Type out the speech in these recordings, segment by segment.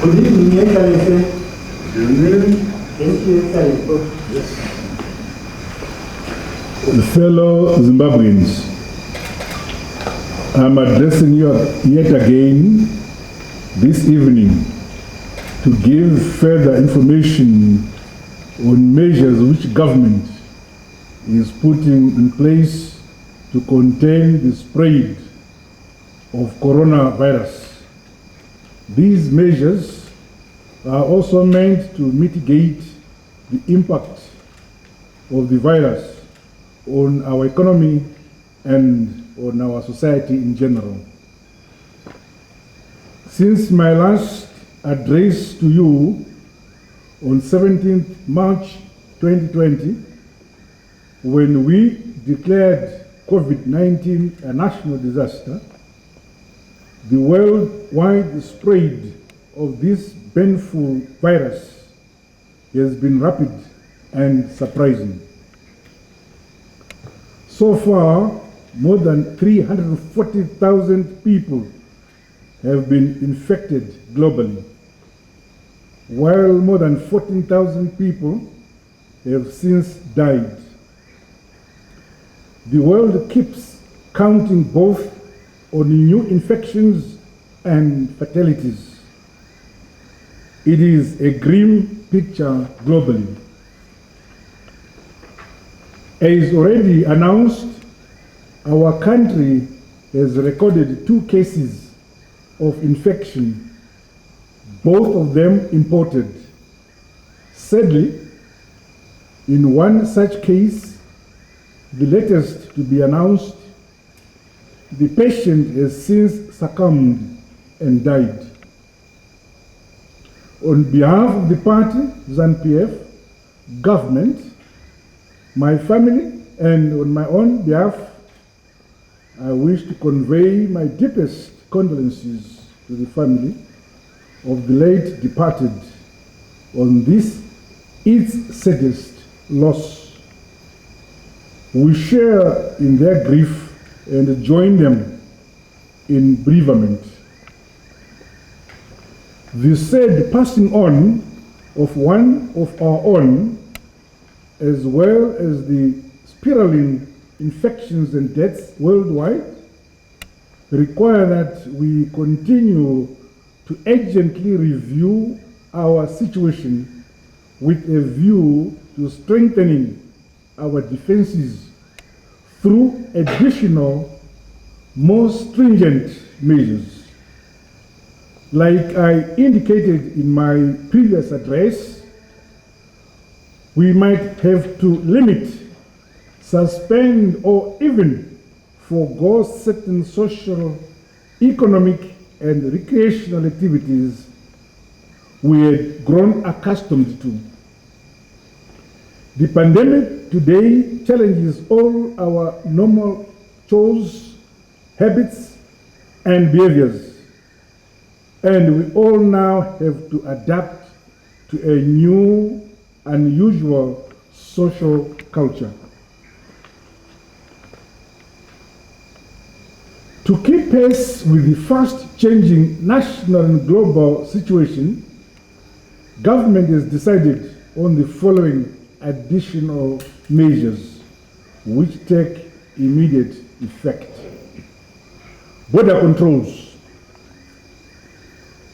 Good evening, Excellency. Good evening. Thank you, Excellency. Yes. Fellow Zimbabweans, I'm addressing you yet again this evening to give further information on measures which government is putting in place to contain the spread of coronavirus. These measures are also meant to mitigate the impact of the virus on our economy and on our society in general. Since my last address to you on 17th March 2020, when we declared COVID-19 a national disaster, the worldwide spread of this painful virus has been rapid and surprising. So far, more than 340,000 people have been infected globally, while more than 14,000 people have since died. The world keeps counting both on new infections and fatalities. It is a grim picture globally. As already announced, our country has recorded 2 cases of infection, both of them imported. Sadly, in one such case, the latest to be announced, the patient has since succumbed and died. On behalf of the party, ZANU-PF, government, my family, and on my own behalf, I wish to convey my deepest condolences to the family of the late departed on this its saddest loss. We share in their grief and join them in bereavement. The sad passing on of one of our own, as well as the spiraling infections and deaths worldwide, require that we continue to urgently review our situation with a view to strengthening our defenses through additional, more stringent measures. Like I indicated in my previous address, we might have to limit, suspend, or even forego certain social, economic, and recreational activities we had grown accustomed to. The pandemic today challenges all our normal chores, habits, and behaviors, and we all now have to adapt to a new, unusual social culture. To keep pace with the fast-changing national and global situation, government has decided on the following additional measures which take immediate effect. Border controls.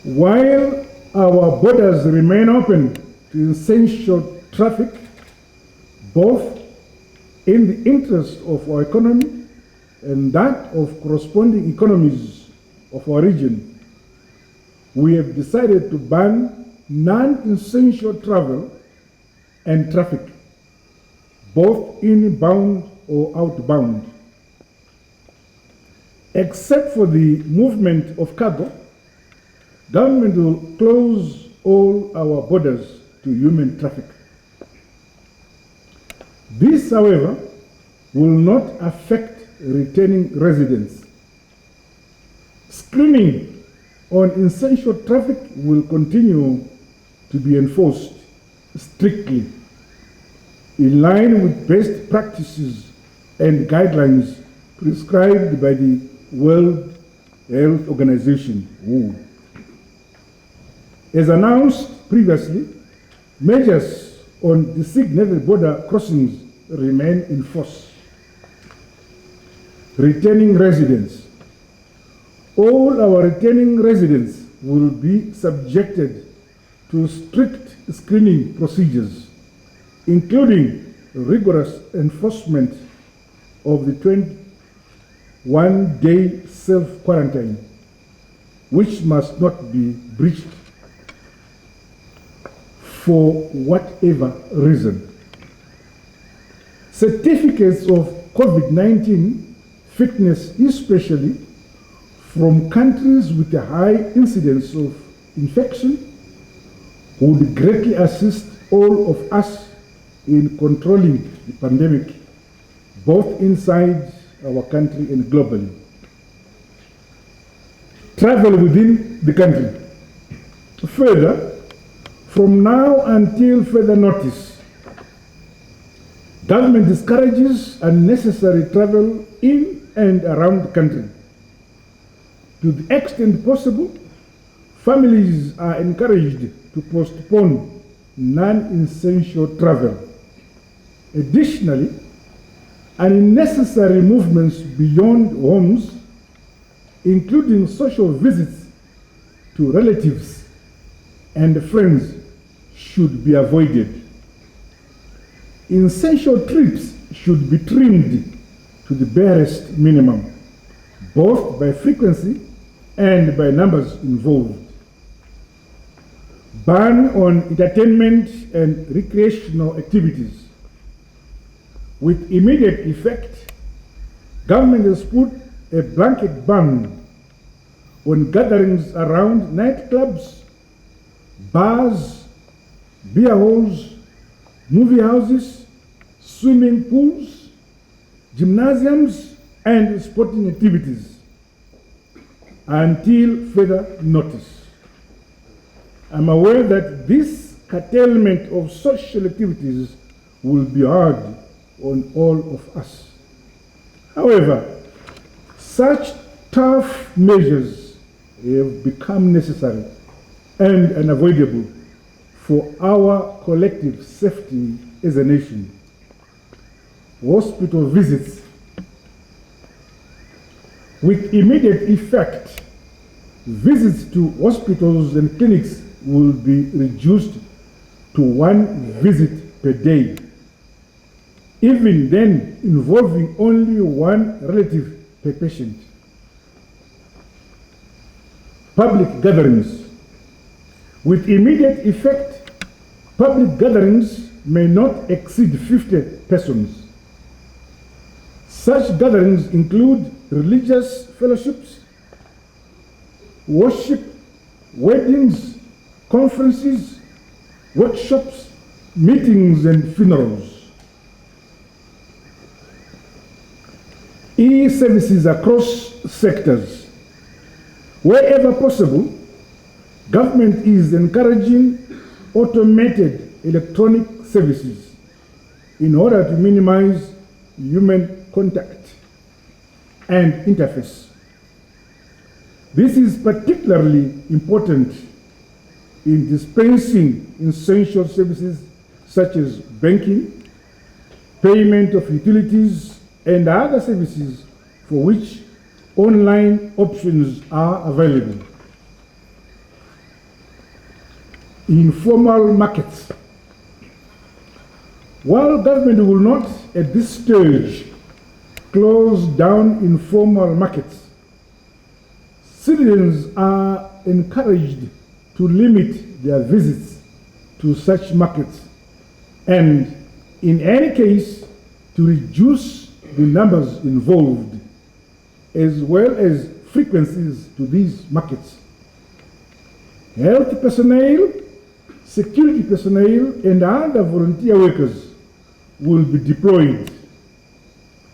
While our borders remain open to essential traffic, both in the interest of our economy and that of corresponding economies of our region, we have decided to ban non-essential travel and traffic, both inbound or outbound. Except for the movement of cargo, government will close all our borders to human traffic. This, however, will not affect returning residents. Screening on essential traffic will continue to be enforced strictly in line with best practices and guidelines prescribed by the World Health Organization, WHO. As announced previously, measures on designated border crossings remain in force. Returning residents. All our returning residents will be subjected to strict screening procedures, including rigorous enforcement of the 21-day self-quarantine, which must not be breached for whatever reason. Certificates of COVID-19 fitness, especially from countries with a high incidence of infection, would greatly assist all of us in controlling the pandemic, both inside our country and globally. Travel within the country. Further, from now until further notice, government discourages unnecessary travel in and around the country. To the extent possible, families are encouraged to postpone non-essential travel. Additionally, unnecessary movements beyond homes, including social visits to relatives and friends, should be avoided. Essential trips should be trimmed to the barest minimum, both by frequency and by numbers involved. Ban on entertainment and recreational activities. With immediate effect, government has put a blanket ban on gatherings around nightclubs, bars, beer halls, movie houses, swimming pools, gymnasiums, and sporting activities until further notice. I'm aware that this curtailment of social activities will be hard on all of us. However, such tough measures have become necessary and unavoidable for our collective safety as a nation. Hospital visits. With immediate effect, visits to hospitals and clinics will be reduced to 1 visit per day, even then involving only 1 relative per patient. Public gatherings. With immediate effect, public gatherings may not exceed 50 persons. Such gatherings include religious fellowships, worship, weddings, conferences, workshops, meetings, and funerals. E-services across sectors. Wherever possible, government is encouraging automated electronic services in order to minimize human contact and interface. This is particularly important in dispensing essential services such as banking, payment of utilities, and other services for which online options are available. Informal markets. While government will not at this stage close down informal markets, citizens are encouraged to limit their visits to such markets and, in any case, to reduce the numbers involved as well as frequencies to these markets. Health personnel, security personnel, and other volunteer workers will be deployed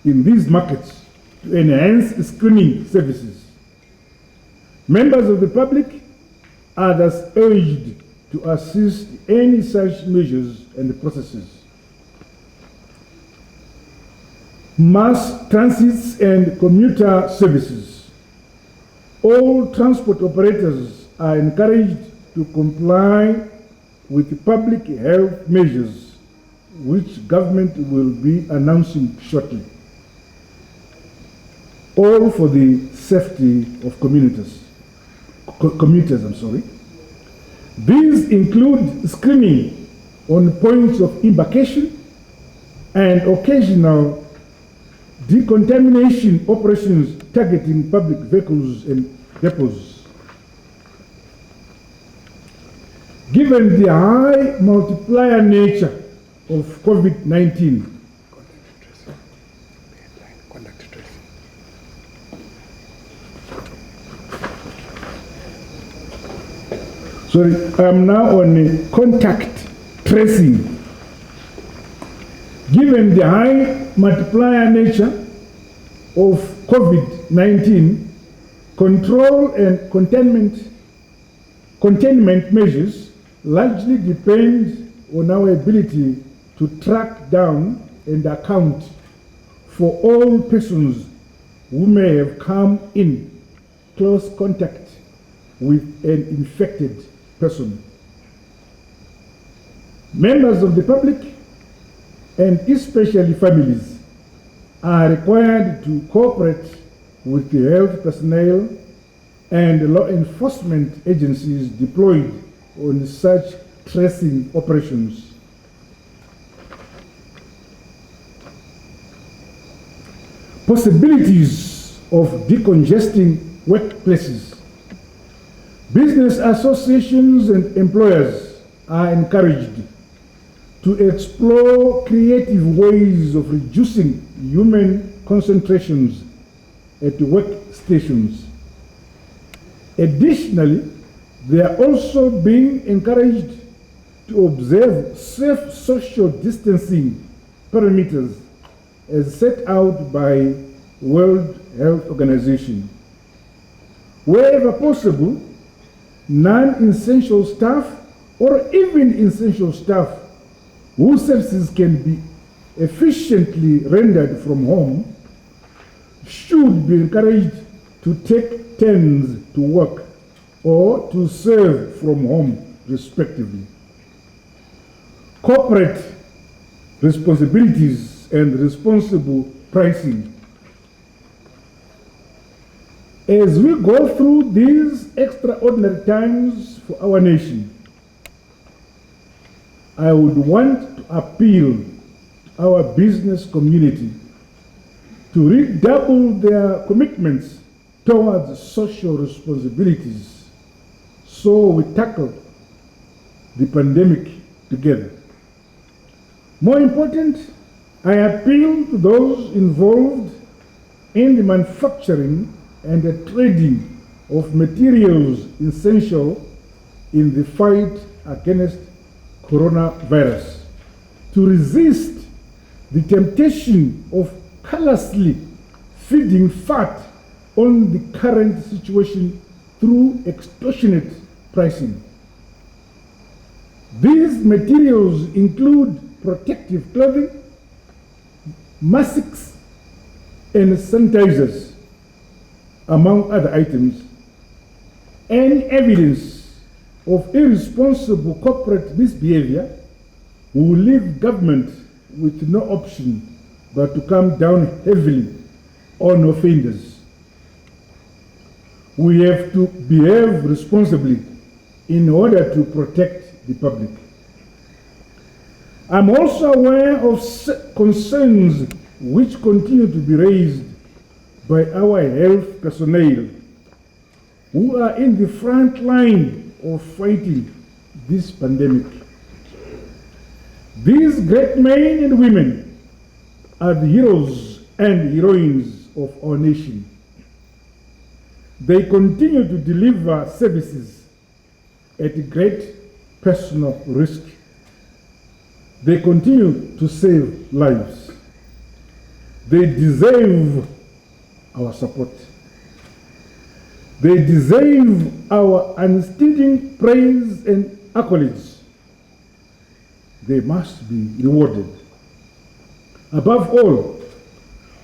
in these markets to enhance screening services. Members of the public are thus urged to assist any such measures and processes. Mass transits and commuter services. All transport operators are encouraged to comply with the public health measures which government will be announcing shortly, all for the safety of commuters. These include screening on points of embarkation and occasional decontamination operations targeting public vehicles and depots. Given the high multiplier nature of COVID-19, I'm now on contact tracing. Given the high multiplier nature of COVID-19, control and containment measures largely depend on our ability to track down and account for all persons who may have come in close contact with an infected person. Members of the public, and especially families, are required to cooperate with the health personnel and law enforcement agencies deployed on such tracing operations. Possibilities of decongesting workplaces. Business associations and employers are encouraged to explore creative ways of reducing human concentrations at workstations. Additionally, they are also being encouraged to observe safe social distancing parameters as set out by World Health Organization. Wherever possible, non-essential staff or even essential staff whose services can be efficiently rendered from home should be encouraged to take turns to work or to serve from home, respectively. Corporate responsibilities and responsible pricing. As we go through these extraordinary times for our nation, I would want to appeal to our business community to redouble their commitments towards social responsibilities so we tackle the pandemic together. More important, I appeal to those involved in the manufacturing and the trading of materials essential in the fight against coronavirus to resist the temptation of callously feeding fat on the current situation through extortionate pricing. These materials include protective clothing, masks, and sanitizers, among other items. Any evidence of irresponsible corporate misbehavior will leave government with no option but to come down heavily on offenders. We have to behave responsibly in order to protect the public. I'm also aware of concerns which continue to be raised by our health personnel who are in the front line of fighting this pandemic. These great men and women are the heroes and heroines of our nation. They continue to deliver services at great personal risk. They continue to save lives. They deserve our support. They deserve our unstinting praise and accolades. They must be rewarded. Above all,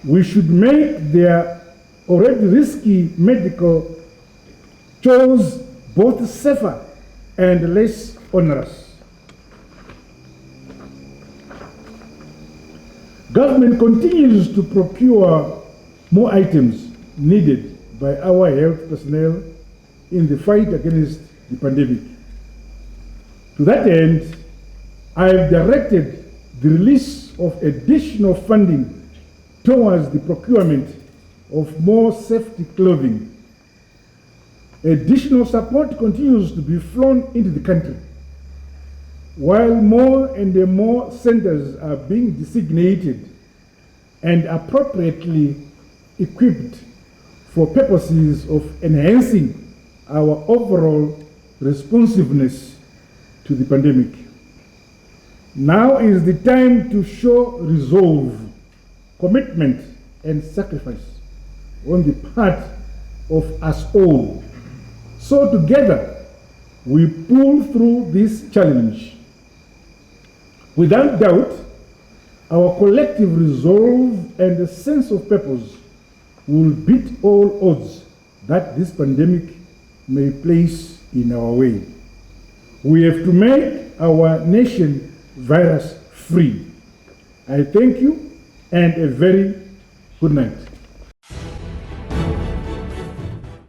we should make their already risky medical chores both safer and less onerous. Government continues to procure more items needed by our health personnel in the fight against the pandemic. To that end, I have directed the release of additional funding towards the procurement of more safety clothing. Additional support continues to be flown into the country, while more and more centers are being designated and appropriately equipped for purposes of enhancing our overall responsiveness to the pandemic. Now is the time to show resolve, commitment, and sacrifice on the part of us all. So together, we pull through this challenge. Without doubt, our collective resolve and a sense of purpose will beat all odds that this pandemic may place in our way. We have to make our nation virus free. I thank you and a very good night.